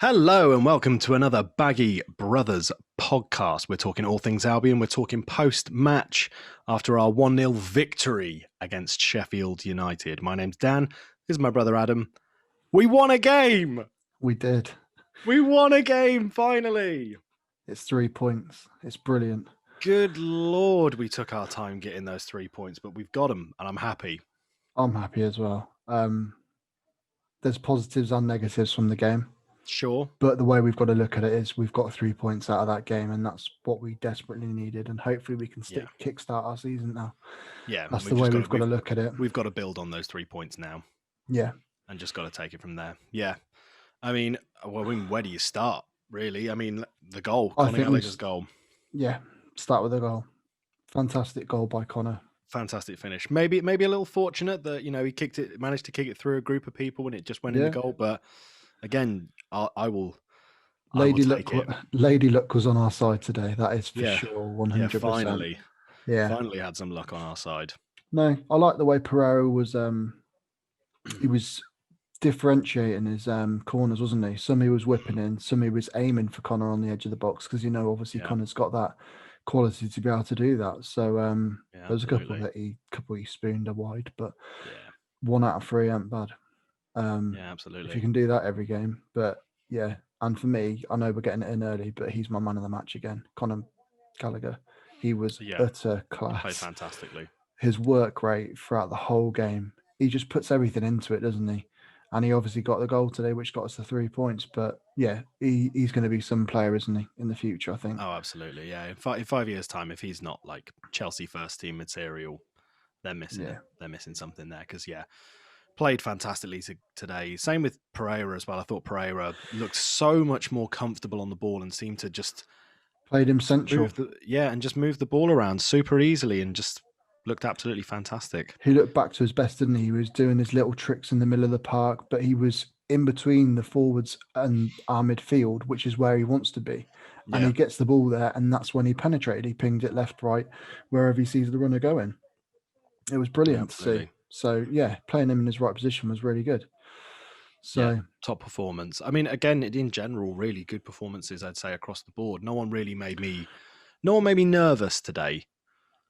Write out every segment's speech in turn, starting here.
Hello and welcome to another Baggie Brothers podcast. We're talking all things Albion. We're talking post-match after our 1-0 victory against Sheffield United. My name's Dan. This is my brother Adam. We won a game! We did. We won a game, finally! It's 3 points. It's brilliant. Good Lord, we took our time getting those 3 points, but we've got them and I'm happy. I'm happy as well. There's positives and negatives from the game. Sure. But the way we've got to look at it is we've got 3 points out of that game, and that's what we desperately needed. And hopefully we can kickstart our season now. Yeah. That's the way we've got to look at it. We've got to build on those 3 points now. Yeah. And just got to take it from there. Yeah. I mean, where do you start, really? I mean, the goal, Conor Gallagher's goal. Yeah, start with the goal. Fantastic goal by Conor. Fantastic finish. Maybe a little fortunate that, he managed to kick it through a group of people and it just went in the goal. But again, I will Lady Luck was on our side today. That is for sure, 100%. Yeah, finally had some luck on our side. No, I like the way Pereira was. He was differentiating his corners, wasn't he? Some he was whipping in, some he was aiming for Conor on the edge of the box because obviously Conor's got that quality to be able to do that. So there was a couple he spooned a wide, but 1 out of 3 ain't bad. Absolutely. If you can do that every game, but yeah. And for me, I know we're getting it in early, but he's my man of the match again. Conor Gallagher, he was utter class. Played fantastically. His work rate throughout the whole game, he just puts everything into it, doesn't he? And he obviously got the goal today, which got us the 3 points. But yeah, he's going to be some player, isn't he, in the future, I think. Oh, absolutely. Yeah. In 5 years' time, if he's not like Chelsea first team material, they're missing it. They're missing something there because, played fantastically today. Same with Pereira as well. I thought Pereira looked so much more comfortable on the ball and seemed to just played him central. And just moved the ball around super easily and just looked absolutely fantastic. He looked back to his best, didn't he? He was doing his little tricks in the middle of the park, but he was in between the forwards and our midfield, which is where he wants to be. And he gets the ball there, and that's when he penetrated. He pinged it left, right, wherever he sees the runner going. It was brilliant to see. So, playing him in his right position was really good. So top performance. I mean, again, in general, really good performances, I'd say, across the board. No one made me nervous today.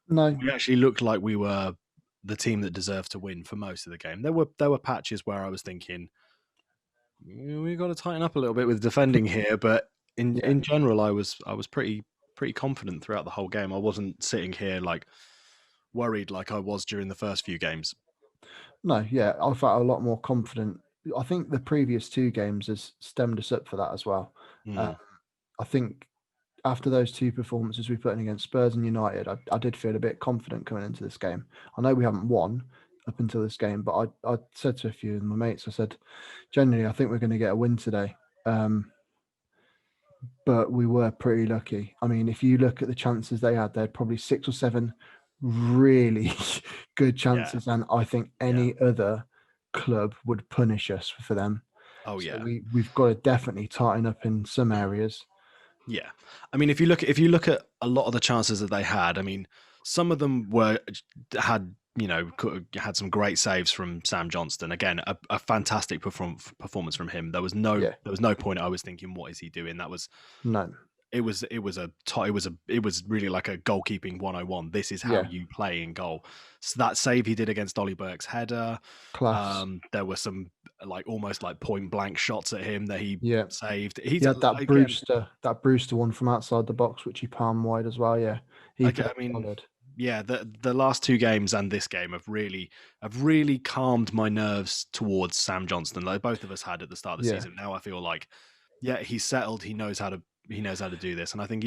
No. We actually looked like we were the team that deserved to win for most of the game. There were patches where I was thinking, we've got to tighten up a little bit with defending here, but in general, I was pretty confident throughout the whole game. I wasn't sitting here like worried like I was during the first few games. No, I felt a lot more confident. I think the previous 2 games has stemmed us up for that as well. I think after those 2 performances we put in against Spurs and United, I did feel a bit confident coming into this game. I know we haven't won up until this game, but I said to a few of my mates, I said, generally, I think we're going to get a win today. But we were pretty lucky. I mean, if you look at the chances they had probably 6 or 7 really good chances, and I think any other club would punish us for them. Oh, so we've got to definitely tighten up in some areas. Yeah, I mean, if you look at a lot of the chances that they had, I mean, some of them had some great saves from Sam Johnston. Again, a fantastic performance from him. There was no point I was thinking, what is he doing? That was no. It was really like a goalkeeping 101. This is how you play in goal. So that save he did against Ollie Burke's header, class. There were some almost like point blank shots at him that he saved. He had that Brewster one from outside the box, which he palmed wide as well. Yeah, the last 2 games and this game have really calmed my nerves towards Sam Johnston, like both of us had at the start of the season. Now I feel like, he's settled. He knows how to do this, and I think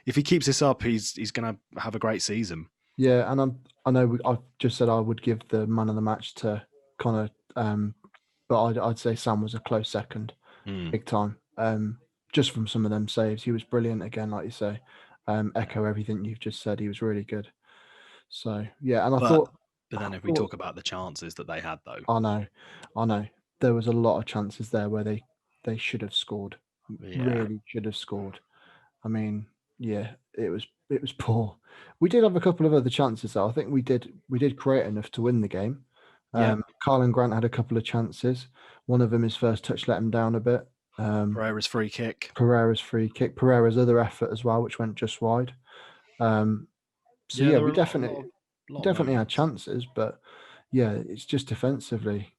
if he keeps this up, he's going to have a great season. Yeah, and I know I've just said I would give the man of the match to Conor, but I'd say Sam was a close second, big time. Just from some of them saves, he was brilliant again, like you say. Echo everything you've just said. He was really good. So but then if we talk about the chances that they had, though, I know there was a lot of chances there where they should have scored. Really should have scored. I mean, it was poor. We did have a couple of other chances though. I think we did create enough to win the game. Carlin Grant had a couple of chances. One of them, his first touch, let him down a bit. Pereira's free kick. Pereira's free kick, Pereira's other effort as well, which went just wide. So Yeah, yeah, there were we a lot of definitely had moments. chances, but yeah, it's just defensively.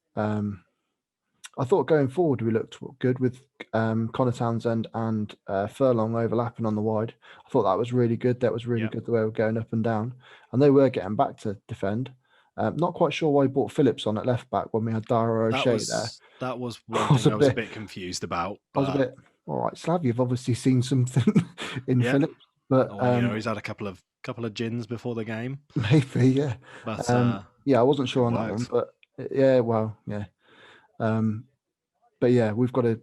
I thought going forward we looked good with Connor Townsend and Furlong overlapping on the wide. I thought that was really good. That was really Yeah. good the way we were going up and down, and they were getting back to defend. Not quite sure why he brought Phillips on at left back when we had Dara O'Shea there. That was I one was thing a I was a bit, bit confused about, I was a but bit. All right, Slav, you've obviously seen something in yeah. Phillips, but Or he's had a couple of gins before the game, maybe yeah. but Yeah, I wasn't it sure on that one, worked. but yeah, well, yeah. But yeah, we've got to.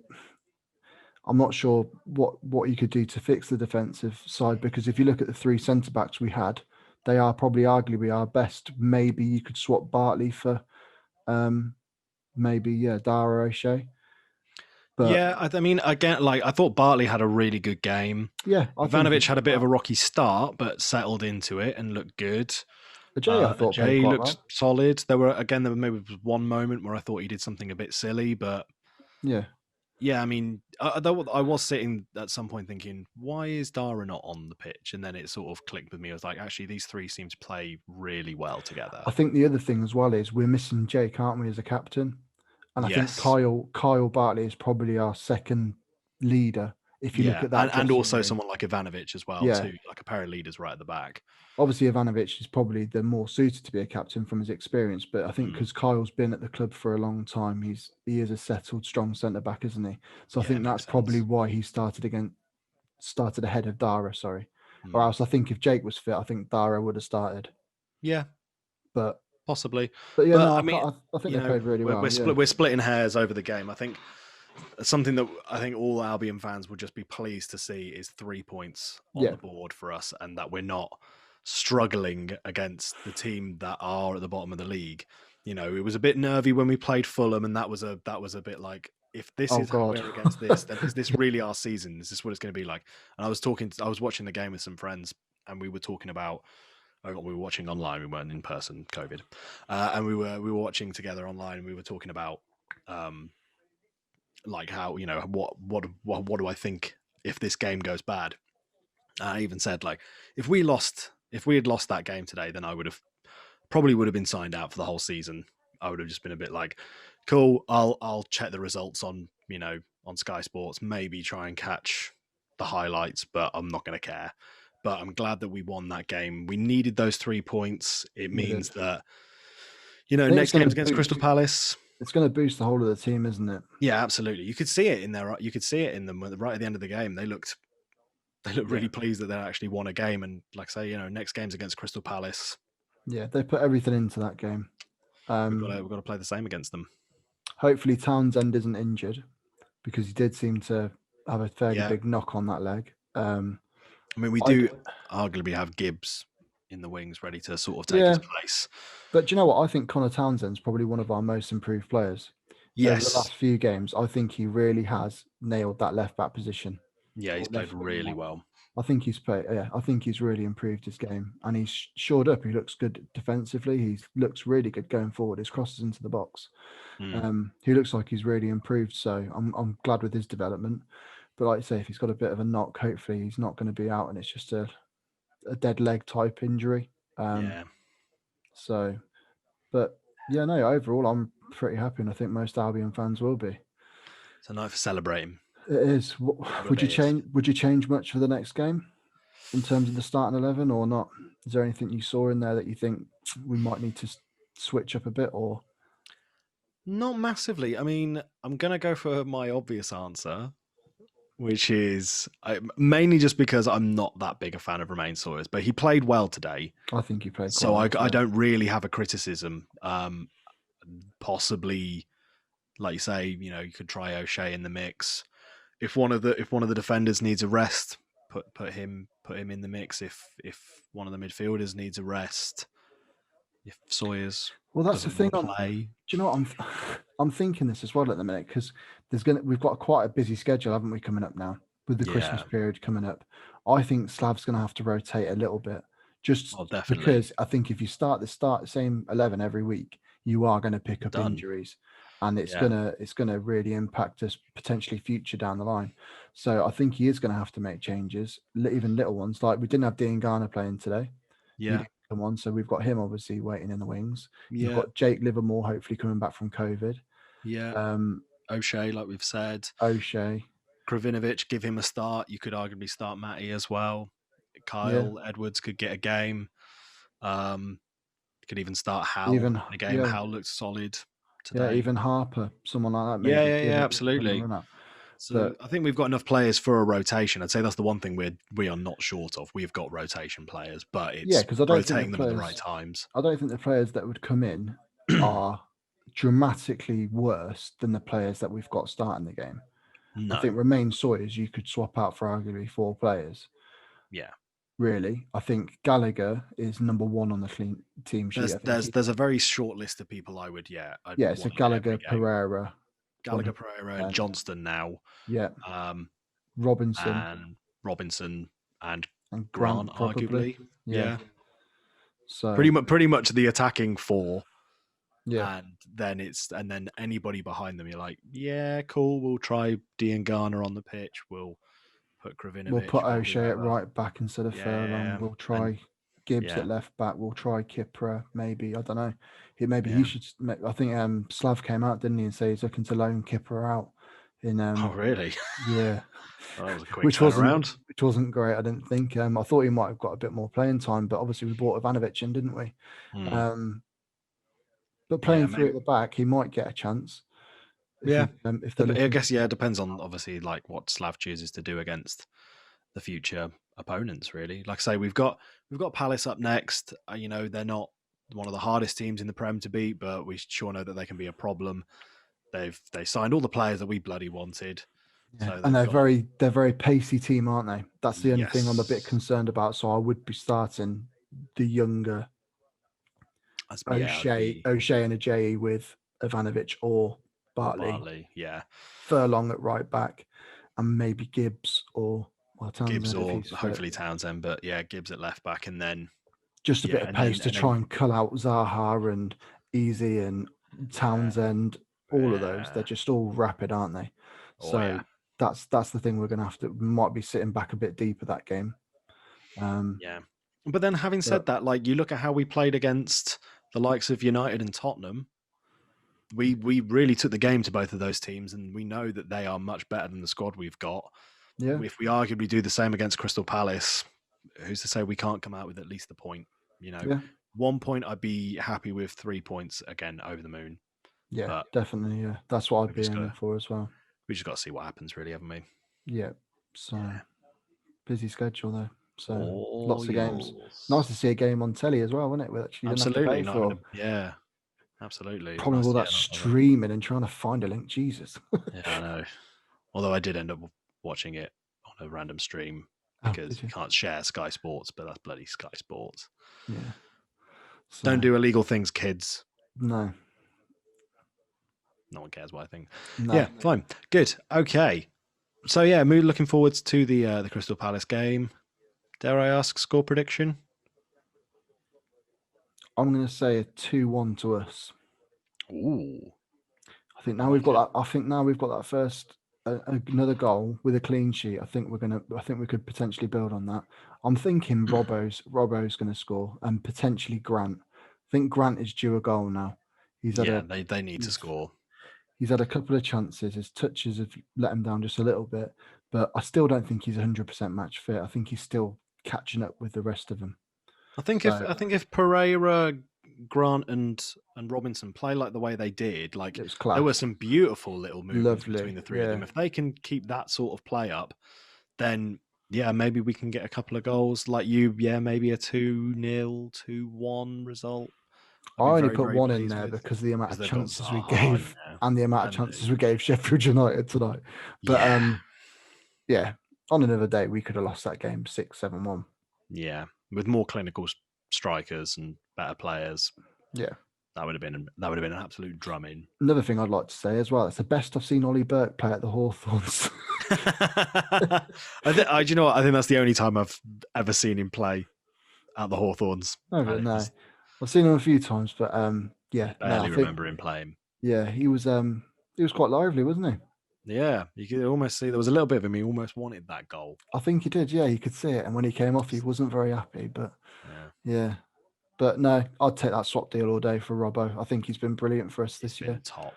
I'm not sure what you could do to fix the defensive side, because if you look at the three centre backs we had, they are probably arguably our best. Maybe you could swap Bartley for maybe Dara O'Shea. But Yeah, I mean, again, like I thought Bartley had a really good game. yeah, I think he Ivanovic had played a bit of well. a rocky start, but settled into it and looked good. Ajay, I thought played Jay quite looked well. solid. There were maybe one moment where I thought he did something a bit silly, but Yeah, yeah, I mean, I was sitting at some point thinking, why is Dara not on the pitch? And then it sort of clicked with me. I was like, actually, these three seem to play really well together. I think the other thing as well is we're missing Jake, aren't we, as a captain? And I think Yes. Kyle Bartley is probably our second leader if you look Yeah, at that and dressing also room. someone like Ivanovic as well Yeah, too, like a pair of leaders right at the back. obviously Ivanovic is probably the more suited to be a captain from his experience, but I think Mm, because Kyle's been at the club for a long time, he is a settled, strong centre back, isn't he? So I yeah, think it that's makes probably sense. why he started ahead of Dara. Sorry, or Mm. else I think if Jake was fit, I think Dara would have started. Yeah, But possibly. yeah, But no, I mean, I think they played really well. Yeah, we're splitting hairs over the game. I think something that I think all Albion fans will just be pleased to see is 3 points on yeah, the board for us, and that we're not struggling against the team that are at the bottom of the league. You know, it was a bit nervy when we played Fulham, and that was a bit like, if this oh is how god, we're against this, then is this yeah, really our season? Is this what it's going to be like? And I was watching the game with some friends, and we were talking about. We were watching online. We weren't in person, COVID, and we were watching together online. And we were talking about like how, what do I think if this game goes bad? I even said, like, if we had lost that game today, then I would have been signed out for the whole season. I would have just been a bit like, cool, I'll check the results on, on Sky Sports, maybe try and catch the highlights, but I'm not going to care. But I'm glad that we won that game. We needed those 3 points. It we did. means that, I think next game's against Crystal Palace. it's going to boost the whole of the team, isn't it? Yeah, absolutely. You could see it in there. You could see it in them right at the end of the game. They looked Yeah, really pleased that they actually won a game. And like I say, next game's against Crystal Palace. yeah, they put everything into that game. We've got to play the same against them. Hopefully Townsend isn't injured, because he did seem to have a fairly Yeah, big knock on that leg. I mean, we I do arguably have Gibbs in the wings ready to sort of take Yeah, his place. but do you know what? I think Connor Townsend's probably one of our most improved players over the Yes, last few games. I think he really has nailed that left back position, yeah, he's or played left wing really one. well. I think he's played. Yeah, I think he's really improved his game, and he's shored up. He looks good defensively. He looks really good going forward. His crosses into the box. He looks like he's really improved. So I'm glad with his development. But like I say, if he's got a bit of a knock, hopefully he's not going to be out, and it's just a dead leg type injury. Yeah, So, but yeah, no, overall, I'm pretty happy, and I think most Albion fans will be. it's a night for celebrating. It is. Couple of Would you beers. change? Would you change much for the next game in terms of the starting 11, or not? Is there anything you saw in there that you think we might need to switch up a bit, or? Not massively. I mean, I'm gonna go for my obvious answer, which is mainly just because I'm not that big a fan of Romain Sawyers, but he played well today, I think you played quite so well I today. don't really have a criticism. Possibly, like you say, you could try O'Shea in the mix. If one of the defenders needs a rest, put him in the mix. If one of the midfielders needs a rest, if Sawyers Well, that's the doesn't thing. want to play, Do you know what I'm thinking this as well at the minute, because we've got quite a busy schedule, haven't we, coming up now with the Christmas yeah, period coming up. I think Slav's going to have to rotate a little bit, well, just definitely, because I think if you start the same 11 every week, you are going to pick you're up done. injuries. and Yeah. it's gonna really impact us potentially future down the line. So I think he is going to have to make changes, even little ones. Like we didn't have Dean Garner playing today. He Yeah. didn't come on, so we've got him obviously waiting in the wings. You've Yeah. got Jake Livermore hopefully coming back from COVID. Yeah. Um, O'Shea, like we've said. O'Shea, Kravinovic, give him a start. You could arguably start Matty as well. yeah, Kyle Edwards could get a game. Could even start Hal even in a game. yeah, Hal looked solid yeah, today. even Harper, someone like that, Yeah, maybe yeah, give yeah, him a absolutely. run out. So But I think we've got enough players for a rotation. I'd say that's the one thing we are not short of. We've got rotation players, but yeah, it's because I don't think rotating them at the right times. the players that would come in are dramatically worse than the players that we've got starting the game. I No. think Romain Sawyers you could swap out for arguably 4 players. Yeah. Really, I think Gallagher is number 1 on the clean team sheet. I think There's a very short list of people I'd so want in Gallagher, every game. Pereira, Gallagher, Pereira, Johnston now, yeah, um, Robinson and Robinson and and Grant, Grant probably. arguably. Yeah. Yeah. So Pretty much the attacking four. yeah, And then anybody behind them, you're like, yeah, cool. We'll try Dean Garner on the pitch. We'll put we'll Kravinovic put or O'Shea at whoever. right back instead of Furlong. Yeah, We'll and try Gibbs yeah, at left back. We'll try Kipra. Maybe I don't know. He yeah. should. I think Slav came out, didn't he, and say he's looking to loan Kipra out. In Oh, really? yeah, Well, that was a quick which wasn't turnaround. great. I didn't think. I thought he might have got a bit more playing time, but obviously we brought Ivanovic in, didn't we? Hmm. But Yeah, playing through at maybe. the back, he might get a chance Yeah, if they're I looking. guess yeah. It depends on obviously like what Slav chooses to do against the future opponents. Really, like I say, we've got Palace up next. They're not one of the hardest teams in the Prem to beat, but we sure know that they can be a problem. They signed all the players that we bloody wanted, Yeah, so and they've got they're very pacey team, aren't they? That's the only thing I'm a bit yes. concerned about. So I would be starting the younger Yeah, I'd be O'Shea and Ajayi with Ivanovic or or Bartley, Bartley, yeah, Furlong at right back, and maybe Gibbs or Gibbs Townsend if or he's fit. hopefully Townsend, but yeah, Gibbs at left back, and then Just a bit yeah, of pace to and then try and cull out Zaha and Easy and yeah, Townsend. All of those, they're yeah, just all rapid, aren't they? oh So yeah, that's the thing we're going to have to. We might be sitting back a bit deeper that game. yeah. But then having said But that, like you look at how we played against the likes of United and Tottenham, we really took the game to both of those teams, and we know that they are much better than the squad we've got. yeah, If we arguably do the same against Crystal Palace, who's to say we can't come out with at least a point? yeah, 1 point, I'd be happy with. 3 points again, over the moon. yeah, But definitely. Yeah, that's what I'd we've be just got aiming to for as well. see what happens, really, haven't we? Yeah. So Yeah. busy schedule though. So All lots of games. yours. Nice to see a game on telly as well, wasn't it? Which you didn't have to Absolutely. pay Not having for. a yeah. Absolutely. It was Problem with nice. all Yeah, that not have a, streaming and trying to find a link. Jesus. yeah, I know. Although I did end up watching it on a random stream Oh, because did you you? can't share Sky Sports, but that's bloody Sky Sports. Yeah. Don't So do illegal things, kids. no, No one cares what I think. no. Yeah, fine. Good. Okay. So yeah, looking forwards to the Crystal Palace game. Dare I ask score prediction? I'm going to say a 2-1 to us. Ooh, I think I now we've like got it. that. I think now we've got that first another goal with a clean sheet. I think we could potentially build on that. I'm thinking Robbo's going to score and potentially Grant. I think Grant is due a goal now. He's had Yeah, a they need to he's score. he's had a couple of chances. His touches have let him down just a little bit, but I still don't think he's 100% match fit. I think he's still catching up with the rest of them. So I think if Pereira, Grant, and Robinson play like the way they did, like it was there were class, some beautiful little movements between lovely. the three of them. Yeah, If they can keep that sort of play up, then yeah, maybe we can get a couple of goals. Like yeah, maybe a 2-0, 2-1 result. I'd I be only very, put very one in pleased there with because of the amount because of they've got chances we Zaha in gave there and the amount of and chances we gave Sheffield United tonight. But yeah, yeah, on another day we could have lost that game 6-7-1. yeah, with more clinical strikers and better players, Yeah. that would have been an absolute drumming. Another thing I'd like to say as well, it's the best I've seen Ollie Burke play at the Hawthorns. Do you know what? I think that's the only time I've ever seen him play at the Hawthorns. No, And but it no. was I've seen him a few times, but yeah, no, I barely think remember him playing. Yeah, he was quite lively, wasn't he? Yeah, you could almost see there was a little bit of him. He almost wanted that goal. I think he did. Yeah, you could see it. And when he came off, he wasn't very happy. But Yeah, yeah, but no, I'd take that swap deal all day for Robbo. I think he's been brilliant for us he's this year. been top.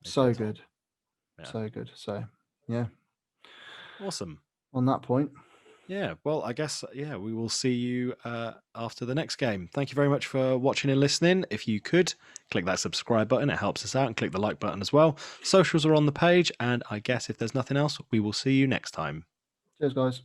He's been So top. good, Yeah, so good. So yeah, awesome. on that point. Yeah, well, I guess, yeah, we will see you after the next game. Thank you very much for watching and listening. If you could, click that subscribe button. It helps us out. And click the like button as well. Socials are on the page. And I guess if there's nothing else, we will see you next time. Cheers, guys.